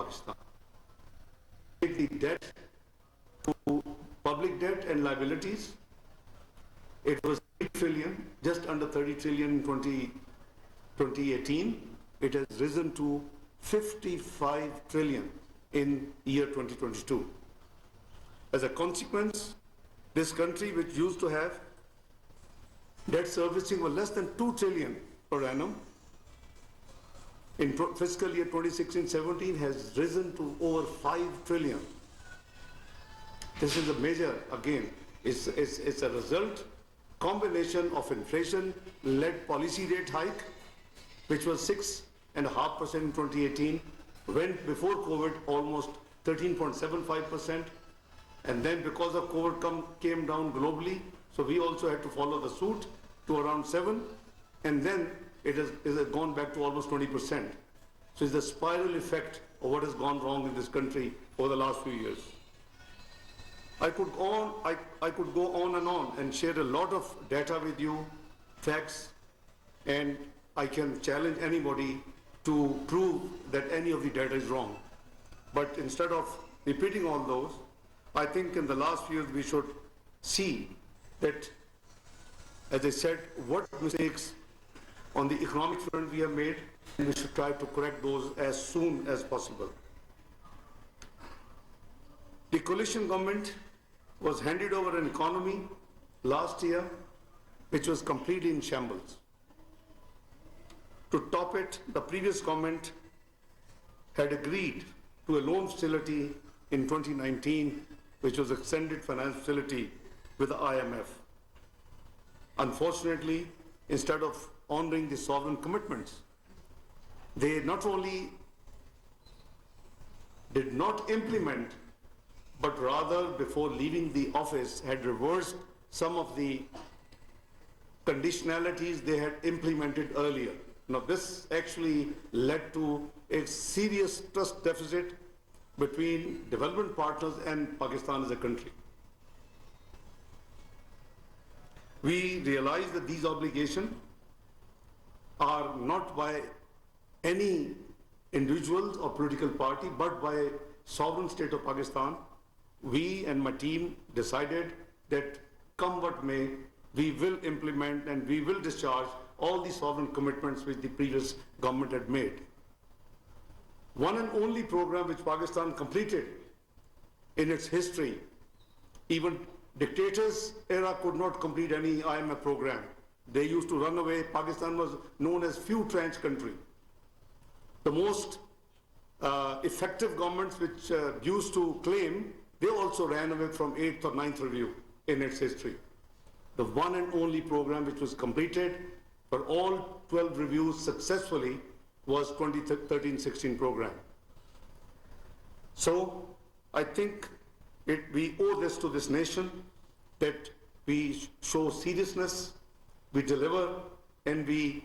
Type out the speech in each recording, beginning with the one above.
Pakistan. Take the debt to public debt and liabilities. It was 8 trillion, just under 30 trillion in 2018. It has risen to 55 trillion in year 2022. As a consequence, this country, which used to have debt servicing was less than 2 trillion per annum, in fiscal year 2016-17 has risen to over 5 trillion. This is a major, again, it's a result, combination of inflation-led policy rate hike, which was 6.5% in 2018, went before COVID almost 13.75%, and then because of COVID came down globally, so we also had to follow the suit to around 7, and then it has gone back to almost 20%. So it's the spiral effect of what has gone wrong in this country over the last few years. I could go on and share a lot of data with you, facts, and I can challenge anybody to prove that any of the data is wrong. But instead of repeating all those, I think in the last few years we should see that, as I said, what mistakes on the economic front we have made, and we should try to correct those as soon as possible. The coalition government was handed over an economy last year which was completely in shambles. To top it, the previous government had agreed to a loan facility in 2019, which was extended finance facility with the IMF. Unfortunately, instead of honoring the sovereign commitments, they not only did not implement, but rather before leaving the office had reversed some of the conditionalities they had implemented earlier. Now this actually led to a serious trust deficit between development partners and Pakistan as a country. We realize that these obligations are not by any individuals or political party, but by sovereign state of Pakistan. We and my team decided that come what may, we will implement and we will discharge all the sovereign commitments which the previous government had made. One and only program which Pakistan completed in its history, even dictators era could not complete any IMF program. They used to run away. Pakistan was known as few trench country. The most effective governments which used to claim, they also ran away from 8th or 9th review in its history. The one and only program which was completed for all 12 reviews successfully was 2013-16 program. So I think we owe this to this nation, that we show seriousness, we deliver, and we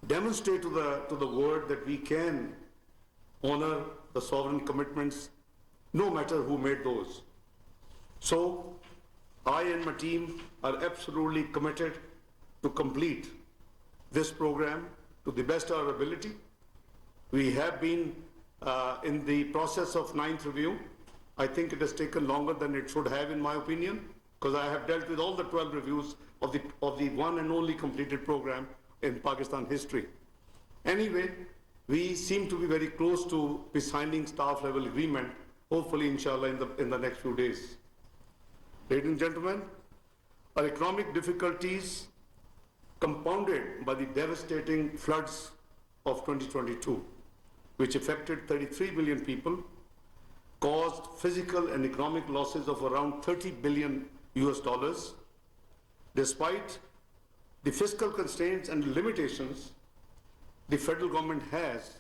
demonstrate to the world that we can honor the sovereign commitments no matter who made those. So I and my team are absolutely committed to complete this program to the best of our ability. We have been in the process of 9th review. I think it has taken longer than it should have, in my opinion, because I have dealt with all the 12 reviews of the one and only completed program in Pakistan history. Anyway, we seem to be very close to be signing staff level agreement, hopefully inshallah in the next few days. Ladies and gentlemen, our economic difficulties compounded by the devastating floods of 2022, which affected 33 million people, caused physical and economic losses of around $30 billion. Despite the fiscal constraints and limitations the federal government has,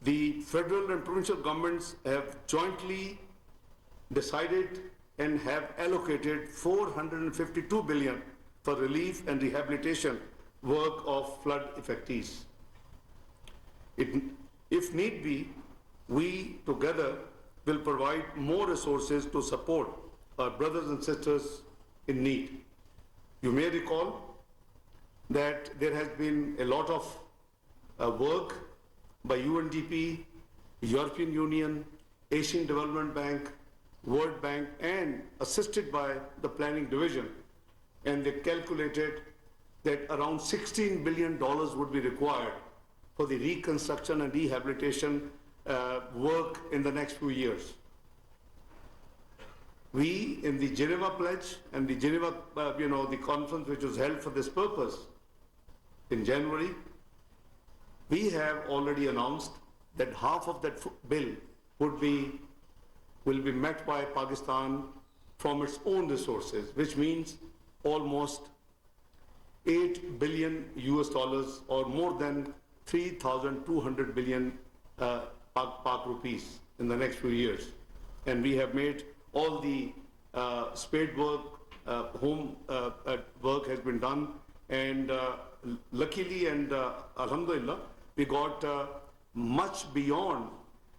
the federal and provincial governments have jointly decided and have allocated $452 billion for relief and rehabilitation work of flood affectees. If need be, we together will provide more resources to support our brothers and sisters in need. You may recall that there has been a lot of work by UNDP European Union, Asian Development Bank, World Bank, and assisted by the Planning Division. And they calculated that around $16 billion would be required for the reconstruction and rehabilitation work in the next few years. We, in the Geneva Pledge and the Geneva, the conference which was held for this purpose in January, we have already announced that half of that bill will be met by Pakistan from its own resources, which means almost $8 billion or more than 3,200 billion Pak rupees in the next few years. And we have made all the spade work, home work has been done, and luckily and alhamdulillah, we got much beyond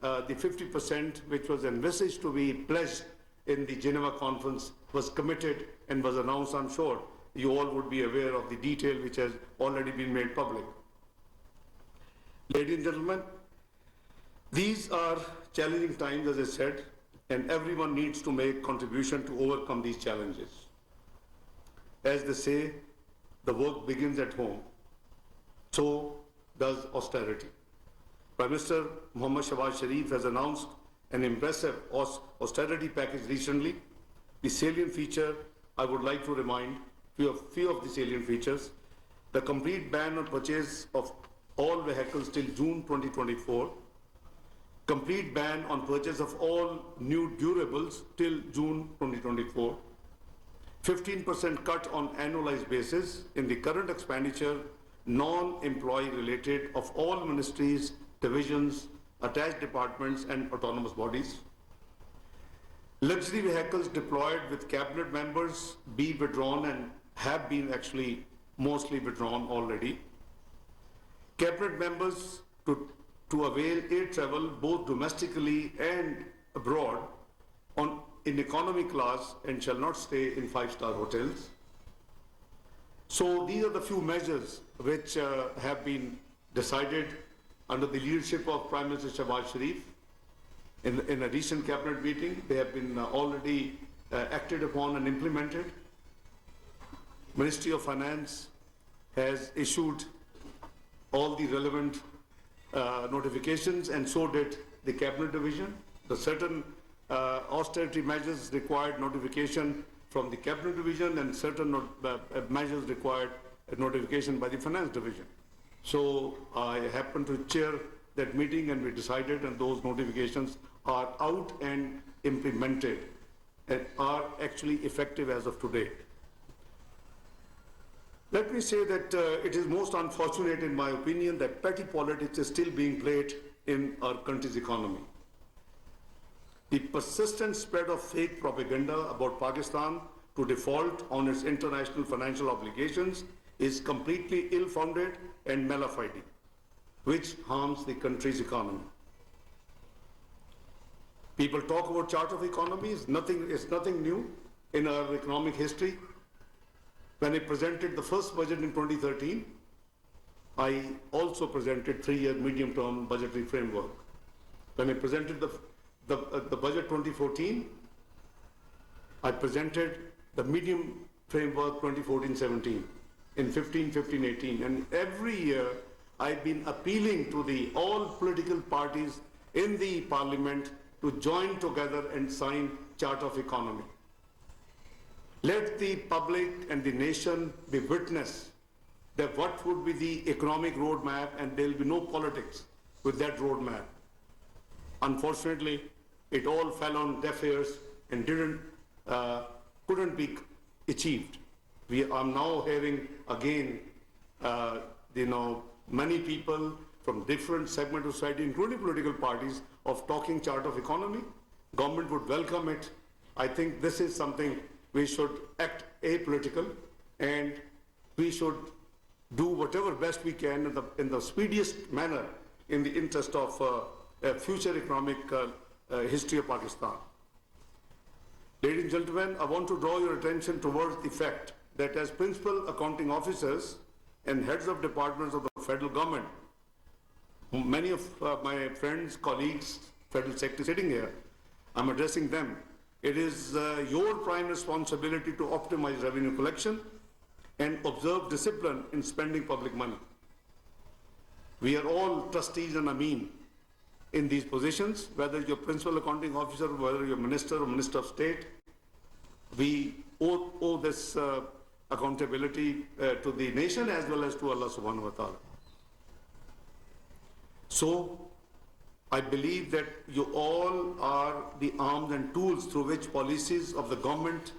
the 50% which was envisaged to be pledged in the Geneva conference was committed and was announced. I'm sure you all would be aware of the detail which has already been made public. Ladies and gentlemen, these are challenging times, as I said, and everyone needs to make contribution to overcome these challenges. As they say, the work begins at home. So does austerity. Prime Minister Mohammad Shahbaz Sharif has announced an impressive austerity package recently. The salient feature, I would like to remind few of the salient features: the complete ban on purchase of all vehicles till June 2024, complete ban on purchase of all new durables till June 2024, 15% cut on annualized basis in the current expenditure, non-employee related, of all ministries, divisions, attached departments and autonomous bodies. Luxury vehicles deployed with cabinet members be withdrawn and have been actually mostly withdrawn already. Cabinet members to avail air travel both domestically and abroad in economy class and shall not stay in 5-star hotels. So these are the few measures which have been decided under the leadership of Prime Minister Shahbaz Sharif. In a recent cabinet meeting, they have been already acted upon and implemented. Ministry of Finance has issued all the relevant notifications, and so did the Cabinet Division. The certain austerity measures required notification from the Cabinet Division, and certain measures required notification by the Finance Division. So I happened to chair that meeting, and we decided, and those notifications are out and implemented and are actually effective as of today. Let me say that it is most unfortunate, in my opinion, that petty politics is still being played in our country's economy. The persistent spread of fake propaganda about Pakistan to default on its international financial obligations is completely ill-founded and malafide, which harms the country's economy. People talk about chart of economies. It's nothing new in our economic history. When I presented the first budget in 2013, I also presented 3-year medium-term budgetary framework. When I presented the budget 2014, I presented the medium framework 2014-17 in 15-18, and every year I've been appealing to all political parties in the parliament to join together and sign chart of economy. Let the public and the nation be witness that what would be the economic roadmap, and there will be no politics with that roadmap. Unfortunately, it all fell on deaf ears and couldn't be achieved. I'm now hearing again, many people from different segments of society, including political parties, of talking chart of economy. Government would welcome it. I think this is something we should act apolitical, and we should do whatever best we can in the speediest manner in the interest of future economic history of Pakistan. Ladies and gentlemen, I want to draw your attention towards the fact that as principal accounting officers and heads of departments of the federal government, Many of my friends, colleagues, federal secretaries sitting here, I'm addressing them. It is your prime responsibility to optimize revenue collection and observe discipline in spending public money. We are all trustees and ameen in these positions, whether you're principal accounting officer, whether you're minister or minister of state. We owe this accountability to the nation as well as to Allah subhanahu wa ta'ala. So, I believe that you all are the arms and tools through which policies of the government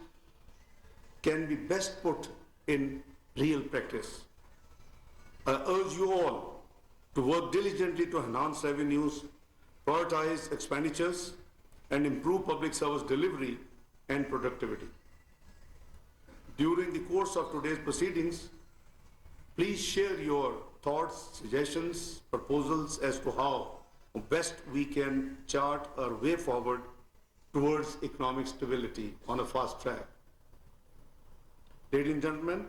can be best put in real practice. I urge you all to work diligently to enhance revenues, prioritize expenditures, and improve public service delivery and productivity. During the course of today's proceedings, please share your thoughts, suggestions, proposals as to how best we can chart our way forward towards economic stability on a fast track. Ladies and gentlemen,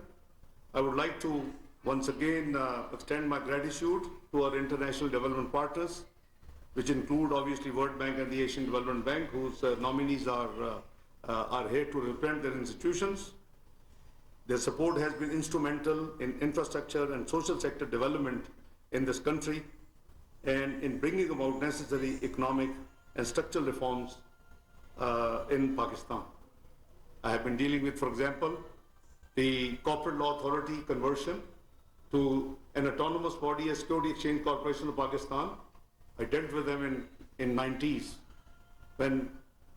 I would like to once again extend my gratitude to our international development partners, which include obviously World Bank and the Asian Development Bank, whose nominees are here to represent their institutions. Their support has been instrumental in infrastructure and social sector development in this country and in bringing about necessary economic and structural reforms in Pakistan. I have been dealing with, for example, the Corporate Law Authority conversion to an autonomous body as Security Exchange Corporation of Pakistan. I dealt with them in 90s when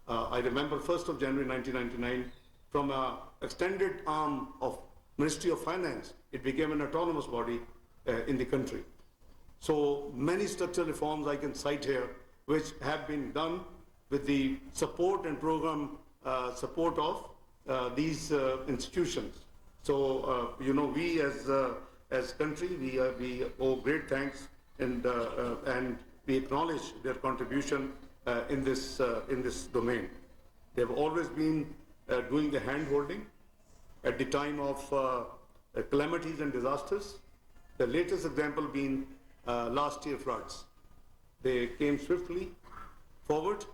I remember 1st of January 1999, from an extended arm of Ministry of Finance, it became an autonomous body in the country. So many structural reforms I can cite here, which have been done with the support and program support of these institutions. So we as country, we owe great thanks and we acknowledge their contribution in this domain. They have always been doing the hand-holding at the time of calamities and disasters. The latest example being last year floods. They came swiftly forward,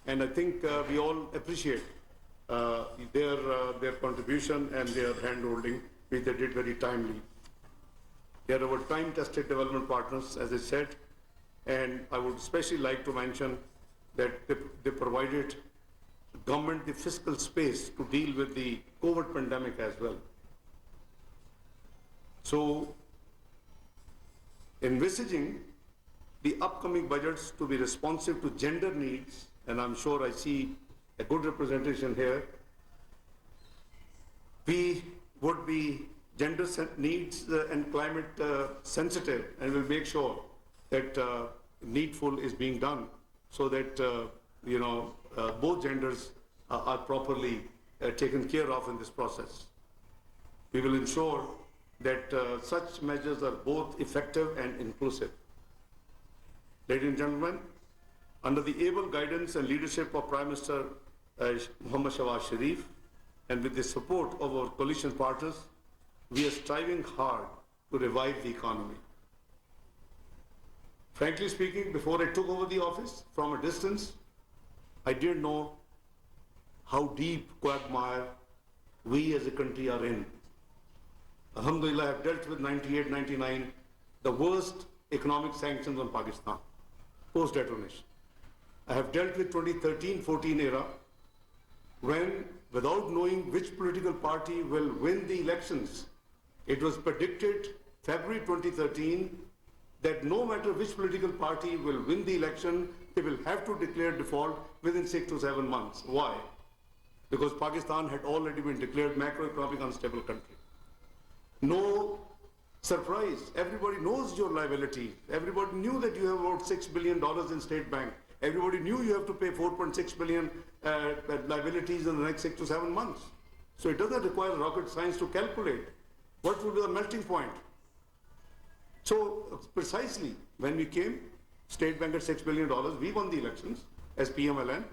and I think we all appreciate their contribution and their hand-holding, which they did very timely. They are our time-tested development partners, as I said, and I would especially like to mention that they provided government the fiscal space to deal with the COVID pandemic as well. So, envisaging the upcoming budgets to be responsive to gender needs, and I'm sure I see a good representation here, we would be gender needs and climate sensitive, and will make sure that needful is being done so that both genders are properly taken care of in this process. We will ensure that such measures are both effective and inclusive. Ladies and gentlemen, under the able guidance and leadership of Prime Minister Muhammad Shahbaz Sharif, and with the support of our coalition partners, we are striving hard to revive the economy. Frankly speaking, before I took over the office, from a distance, I didn't know how deep quagmire we as a country are in. Alhamdulillah, I have dealt with 98, 99, the worst economic sanctions on Pakistan, post-detonation. I have dealt with 2013-14 era, when, without knowing which political party will win the elections, it was predicted February 2013 that no matter which political party will win the election, they will have to declare default within 6 to 7 months. Why? Because Pakistan had already been declared macroeconomic unstable country. No surprise, everybody knows your liability. Everybody knew that you have about $6 billion in State Bank. Everybody knew you have to pay 4.6 billion liabilities in the next 6 to 7 months. So it doesn't require rocket science to calculate what will be the melting point. So precisely when we came, State Bank at $6 billion, we won the elections as PMLN.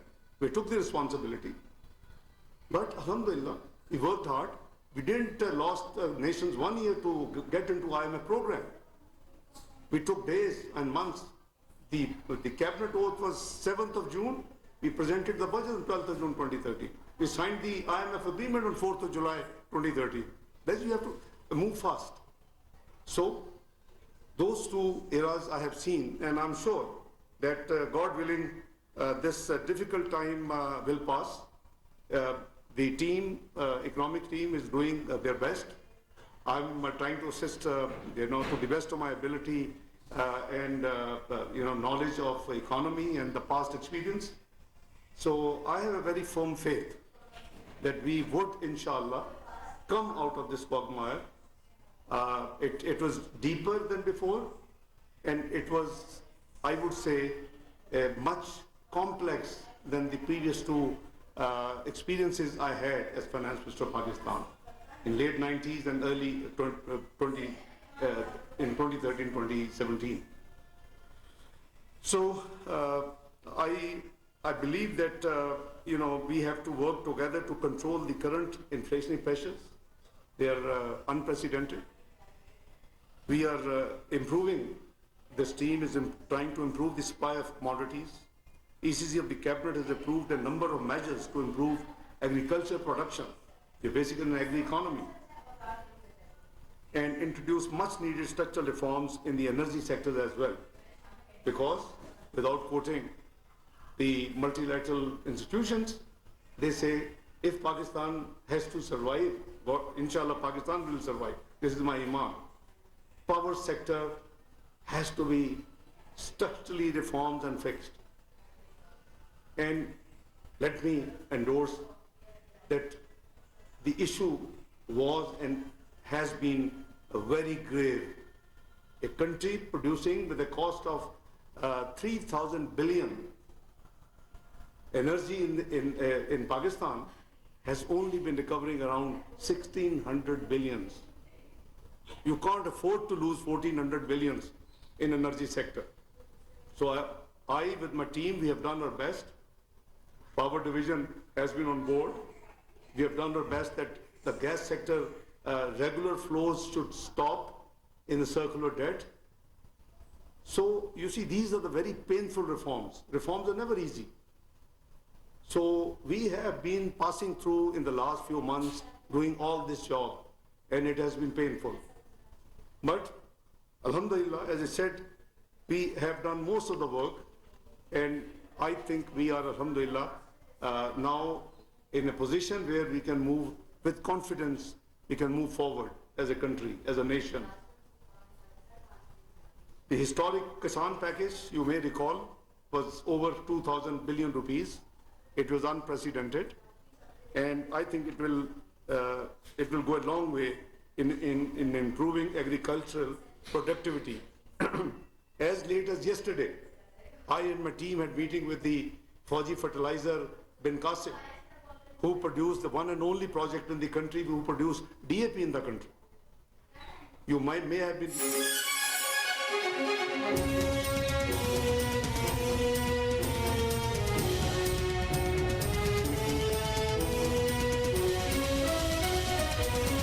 We took the responsibility. But alhamdulillah, we worked hard. We didn't lost nations 1 year to get into IMF program. We took days and months. The cabinet oath was 7th of June. We presented the budget on 12th of June 2013. We signed the IMF agreement on 4th of July 2013. Then you have to move fast. So those two eras I have seen, and I'm sure that God willing, this difficult time will pass. The team, economic team, is doing their best. I'm trying to assist, to the best of my ability and knowledge of economy and the past experience. So I have a very firm faith that we would, inshallah, come out of this quagmire. It was deeper than before, and it was, I would say, much complex than the previous two experiences I had as Finance Minister of Pakistan in late 90s and early 2013, 2017. So I believe that we have to work together to control the current inflationary pressures. They are unprecedented. We are improving. This team is trying to improve the supply of commodities. ECC of the cabinet has approved a number of measures to improve agriculture production, the basic and agri economy, and introduce much needed structural reforms in the energy sector as well. Because without quoting the multilateral institutions, they say if Pakistan has to survive, inshallah Pakistan will survive. This is my iman. Power sector has to be structurally reformed and fixed. And let me endorse that the issue was and has been very grave. A country producing with a cost of 3,000 billion energy in Pakistan has only been recovering around 1,600 billions. You can't afford to lose 1,400 billions in energy sector. So I with my team, we have done our best. Power division has been on board. We have done our best that the gas sector regular flows should stop in the circular debt. So you see, these are the very painful reforms. Reforms are never easy. So we have been passing through in the last few months doing all this job, and it has been painful. But alhamdulillah, as I said, we have done most of the work, and I think we are, alhamdulillah, now in a position where we can move with confidence, we can move forward as a country, as a nation. The historic Kisan package, you may recall, was over 2,000 billion rupees. It was unprecedented, and I think it will go a long way in improving agricultural productivity. As late as yesterday, I and my team had meeting with the Fauji fertilizer bin Qasim, who produced the one and only project in the country who produced DAP in the country. You may have been